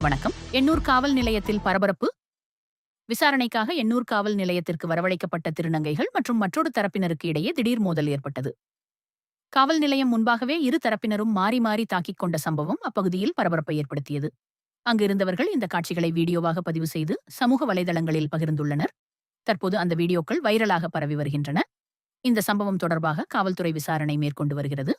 வணக்கம். எண்ணூர் காவல் நிலையத்தில் பரபரப்பு. விசாரணைக்காக எண்ணூர் காவல் நிலையத்திற்கு வரவழைக்கப்பட்ட திருநங்கைகள் மற்றும் மற்றொரு தரப்பினருக்கு இடையே திடீர் மோதல் ஏற்பட்டது. காவல் நிலையம் முன்பாகவே இரு தரப்பினரும் மாறி மாறி தாக்கிக் கொண்ட சம்பவம் அப்பகுதியில் பரபரப்பை ஏற்படுத்தியது. அங்கிருந்தவர்கள் இந்த காட்சிகளை வீடியோவாக பதிவு செய்து சமூக வலைதளங்களில் பகிர்ந்துள்ளனர். தற்போது அந்த வீடியோக்கள் வைரலாக பரவி வருகின்றன. இந்த சம்பவம் தொடர்பாக காவல்துறை விசாரணை மேற்கொண்டு வருகிறது.